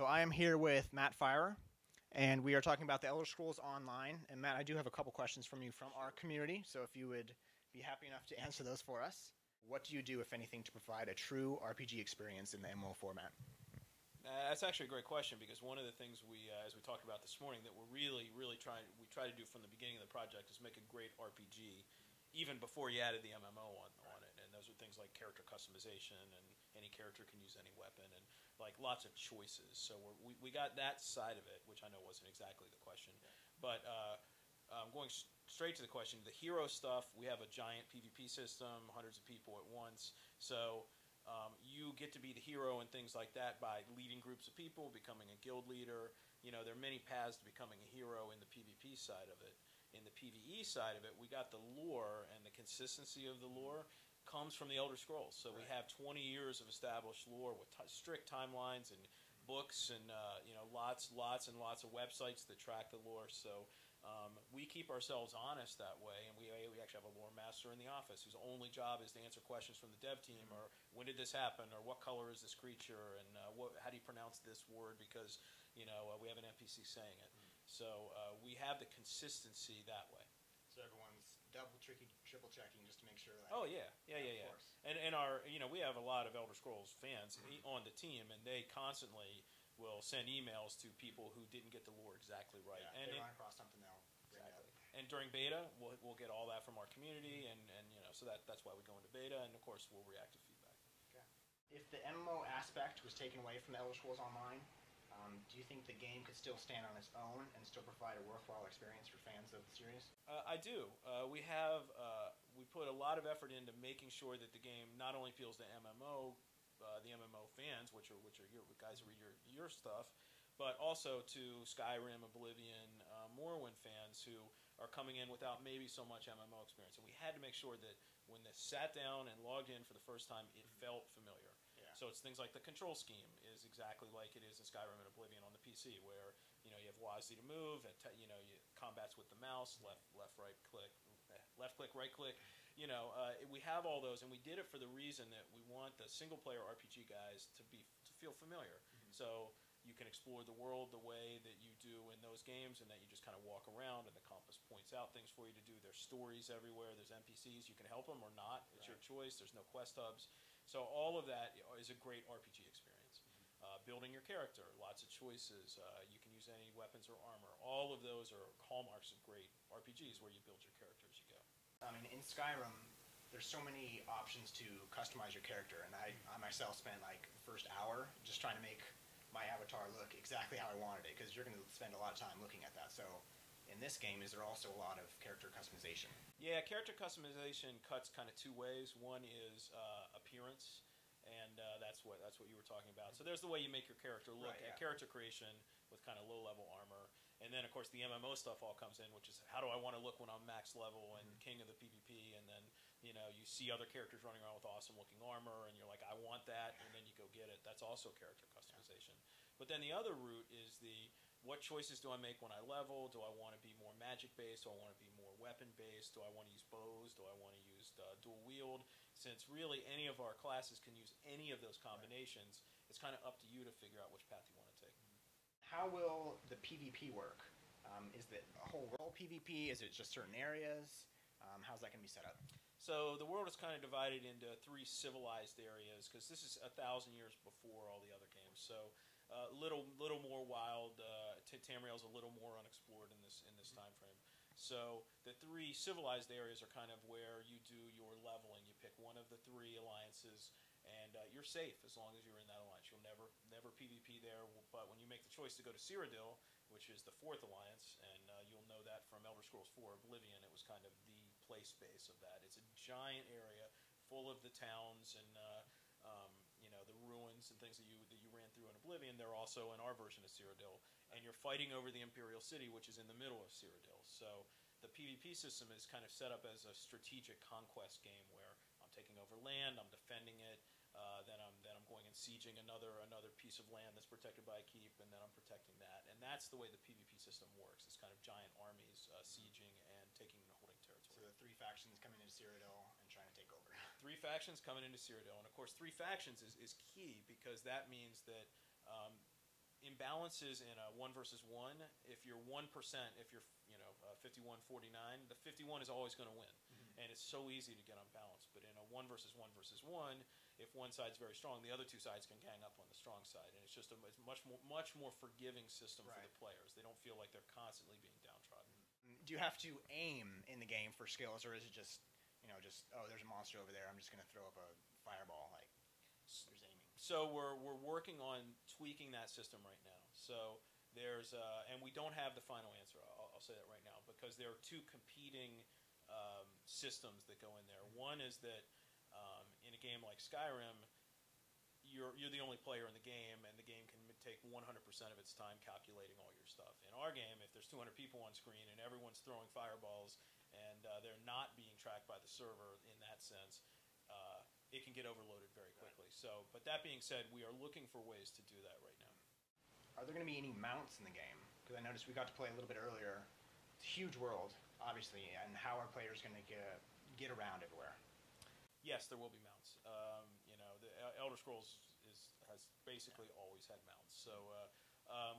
So I am here with Matt Firor, and we are talking about the Elder Scrolls Online. And Matt, I do have a couple questions from you from our community, so if you would be happy enough to answer those for us. What do you do, if anything, to provide a true RPG experience in the MMO format? That's actually a great question, because one of the things we, as we talked about this morning, that we're really trying to do from the beginning of the project is make a great RPG, even before you added the MMO on it. And those are things like character customization, and any character can use any weapon, and like lots of choices. So we got that side of it, which I know wasn't exactly the question, but going straight to the question, the hero stuff, we have a giant PvP system, hundreds of people at once. So you get to be the hero and things like that by leading groups of people, becoming a guild leader. You know, there are many paths to becoming a hero in the PvP side of it. In the PvE side of it, we got the lore, and the consistency of the lore comes from the Elder Scrolls. So we have 20 years of established lore with strict timelines and books, and you know, lots and lots of websites that track the lore. So we keep ourselves honest that way, and we actually have a lore master in the office whose only job is to answer questions from the dev team, or when did this happen, or what color is this creature, and how do you pronounce this word, because you know we have an NPC saying it. So we have the consistency that way. So everyone's double checking, triple checking, just to make sure that. Oh yeah. And our, you know, we have a lot of Elder Scrolls fans on the team, and they constantly will send emails to people who didn't get the lore exactly right. Yeah, and if they run across something, they'll bring it up. And during beta, we'll get all that from our community, and you know, so that's why we go into beta, and of course we'll react to feedback. Okay. If the MMO aspect was taken away from the Elder Scrolls Online, do you think the game could still stand on its own and still provide a worthwhile experience for fans of the series? I do. We put a lot of effort into making sure that the game not only appeals to the MMO fans, which are your guys who read your stuff, but also to Skyrim, Oblivion, Morrowind fans who are coming in without maybe so much MMO experience. And we had to make sure that when they sat down and logged in for the first time, it felt familiar. Yeah. So it's things like the control scheme is exactly like it is in Skyrim and Oblivion on the PC, where you know you have WASD to move, and you know you combats with the mouse, left click, right click. You know, we have all those, and we did it for the reason that we want the single player RPG guys to feel familiar. So you can explore the world the way that you do in those games, and that you just kind of walk around, and the compass points out things for you to do. There's stories everywhere. There's NPCs. You can help them or not. It's your choice. There's no quest hubs. So all of that is a great RPG experience. Building your character, lots of choices. You can use any weapons or armor. All of those are hallmarks of great RPGs, where you build your character as you go. I mean, in Skyrim, there's so many options to customize your character, and I myself spent like the first hour just trying to make my avatar look exactly how I wanted it, because you're going to spend a lot of time looking at that. So in this game, is there also a lot of character customization? Yeah, character customization cuts kind of two ways. One is appearance, and that's what you were talking about. So there's the way you make your character look, character creation with kind of low-level armor. And then, of course, the MMO stuff all comes in, which is how do I want to look when I'm max level and king of the PvP, and then, you know, you see other characters running around with awesome-looking armor, and you're like, I want that, and then you go get it. That's also character customization. But then the other route is what choices do I make when I level? Do I want to be more magic-based? Do I want to be more weapon-based? Do I want to use bows? Do I want to use dual wield? Since really any of our classes can use any of those combinations, it's kind of up to you to figure out which path you want to take. How will the PvP work? Is it a whole world PvP? Is it just certain areas? How's that going to be set up? So the world is kind of divided into 3 civilized areas, because this is 1,000 years before all the other games. So little more wild. Tamriel's a little more unexplored in this time frame. So the 3 civilized areas are kind of where you do your leveling. You pick one of the 3 alliances, and you're safe as long as you're in that alliance. You'll never PvP there, but when you make the choice to go to Cyrodiil, which is the 4th alliance, and you'll know that from Elder Scrolls 4 Oblivion, it was kind of the play space of that. It's a giant area full of the towns and you know, the ruins and things that you ran through in Oblivion. They're also in our version of Cyrodiil, and you're fighting over the Imperial City, which is in the middle of Cyrodiil. So the PvP system is kind of set up as a strategic conquest game, where I'm taking over land, I'm defending it, then I'm going and sieging another piece of land that's protected by a keep, and then I'm protecting that. And that's the way the PvP system works. It's kind of giant armies sieging and taking and holding territory. So the 3 factions coming into Cyrodiil and trying to take over. 3 factions coming into Cyrodiil, and of course 3 factions is key, because that means that imbalances in a 1 versus 1, if you're 1%, if you're 51-49, the 51 is always going to win, and it's so easy to get unbalanced. But in a 1 versus 1 versus 1, if one side's very strong, the other two sides can gang up on the strong side, and it's just it's much more forgiving system for the players. They don't feel like they're constantly being downtrodden. Do you have to aim in the game for skills, or is it just oh, there's a monster over there, I'm just going to throw up a fireball? Like, there's aiming. So we're working on tweaking that system right now. So there's and we don't have the final answer. I'll say that right now, because there are two competing systems that go in there. One is that in a game like Skyrim, you're the only player in the game, and the game can take 100% of its time calculating all your stuff. In our game, if there's 200 people on screen and everyone's throwing fireballs and they're not being tracked by the server in that sense, it can get overloaded very quickly. So, but that being said, we are looking for ways to do that right now. Are there going to be any mounts in the game? Because I noticed we got to play a little bit earlier. It's a huge world, obviously, and how are players going to get around everywhere? Yes, there will be mounts. The Elder Scrolls has basically always had mounts. So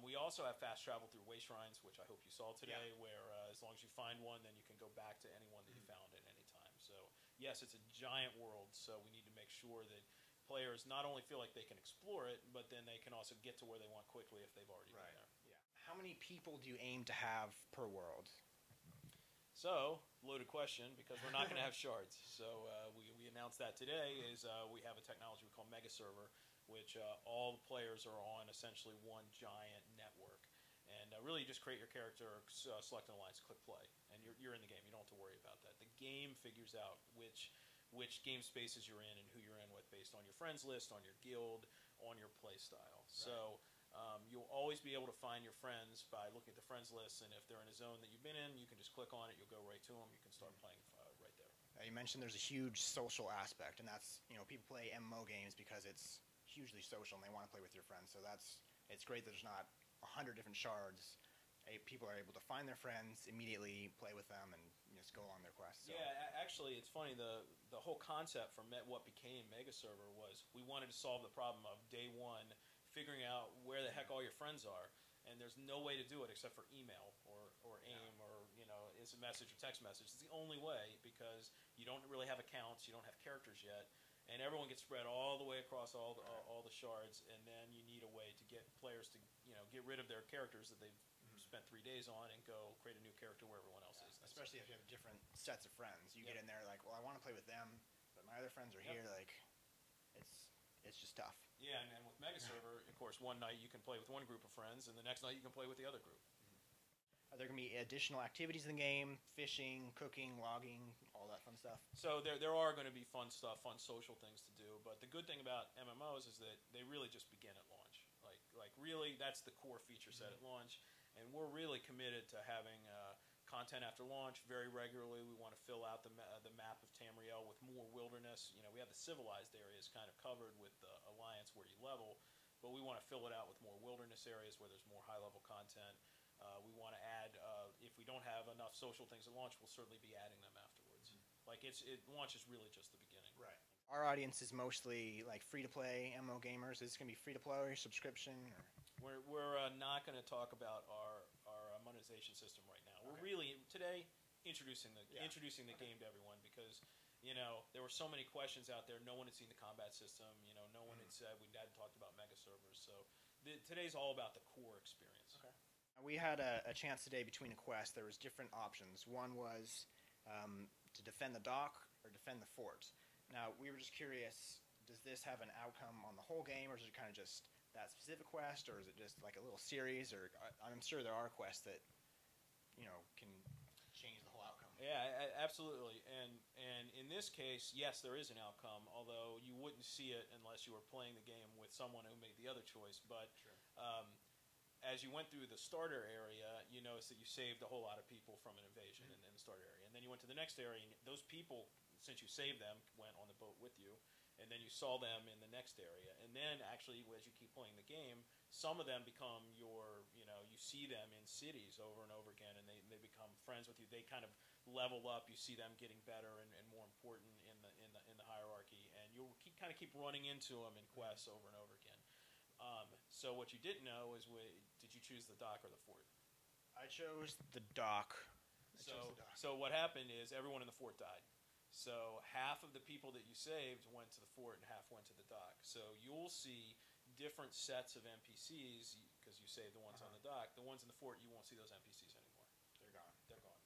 we also have fast travel through way shrines, which I hope you saw today, where as long as you find one, then you can go back to any one that you found at any time. So yes, it's a giant world, so we need to make sure that players not only feel like they can explore it, but then they can also get to where they want quickly if they've already been there. Yeah. How many people do you aim to have per world? So, loaded question, because we're not going to have shards. So we announced that today is we have a technology we call Mega Server, which all the players are on essentially one giant network. And really you just create your character, select an alliance, click play, and you're in the game. You don't have to worry about that. The game figures out which game spaces you're in and who you're in with based on your friends list, on your guild, on your play style. Right. So you'll always be able to find your friends by looking at the friends list, and if they're in a zone that you've been in, you can just click on it, you'll go right to them, you can start playing right there. You mentioned there's a huge social aspect, and that's, people play MMO games because it's hugely social and they want to play with your friends, so it's great that there's not 100 different shards. People are able to find their friends, immediately play with them, and just go on their quest. So. Yeah, actually, it's funny, the whole concept for what became Mega Server was we wanted to solve the problem of day one, figuring out where the heck all your friends are, and there's no way to do it except for email or AIM or instant message or text message. It's the only way, because you don't really have accounts, you don't have characters yet, and everyone gets spread all the way across all the shards, and then you need a way to get players to get rid of their characters that they've spent 3 days on and go create a new character where everyone else is. Especially if you have different sets of friends. You get in there like, well, I want to play with them, but my other friends are here. Like, it's just tough. Yeah, and with Mega Server, of course, one night you can play with one group of friends, and the next night you can play with the other group. Are there going to be additional activities in the game? Fishing, cooking, logging, all that fun stuff? So there are going to be fun stuff, fun social things to do. But the good thing about MMOs is that they really just begin at launch. Like really, that's the core feature set at launch. And we're really committed to having content after launch very regularly. We want to fill out the map of Tamriel with more wilderness. We have the civilized areas kind of covered with the Alliance where you level, but we want to fill it out with more wilderness areas where there's more high-level content. We want to add, if we don't have enough social things at launch, we'll certainly be adding them afterwards. Like launch is really just the beginning. Right. Our audience is mostly like free-to-play MMO gamers. Is this going to be free-to-play or subscription? Or? We're not going to talk about our monetization system right now. We're really today introducing the game to everyone, because there were so many questions out there. No one had seen the combat system. No one had said we hadn't talked about Mega Servers. So today's all about the core experience. Okay. We had a chance today between a quest. There was different options. One was to defend the dock or defend the fort. Now, we were just curious, does this have an outcome on the whole game, or is it kind of just that specific quest, or is it just like a little series? Or I'm sure there are quests that can change the whole outcome. Yeah, absolutely. And in this case, yes, there is an outcome, although you wouldn't see it unless you were playing the game with someone who made the other choice. But as you went through the starter area, you noticed that you saved a whole lot of people from an invasion in the starter area. And then you went to the next area, and those people, since you saved them, went on the boat with you. And then you saw them in the next area. And then, actually, as you keep playing the game, some of them become your, you see them in cities over and over again, and they become friends with you. They kind of level up. You see them getting better and more important in the hierarchy. And you'll keep running into them in quests over and over again. So what you didn't know is, did you choose the dock or the fort? I chose the dock. So what happened is everyone in the fort died. So half of the people that you saved went to the fort and half went to the dock. So you'll see different sets of NPCs because you saved the ones on the dock. The ones in the fort, you won't see those NPCs anymore. They're gone. They're gone.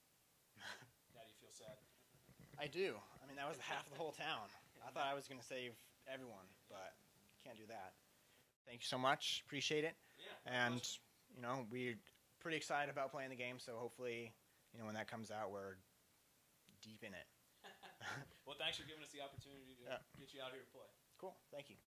Now do you feel sad? I do. I mean, that was half of the whole town. I thought I was going to save everyone, but can't do that. Thank you so much. Appreciate it. Yeah. And, you know, we're pretty excited about playing the game, so hopefully, you know, when that comes out, we're deep in it. Well, thanks for giving us the opportunity to get you out here to play. Cool. Thank you.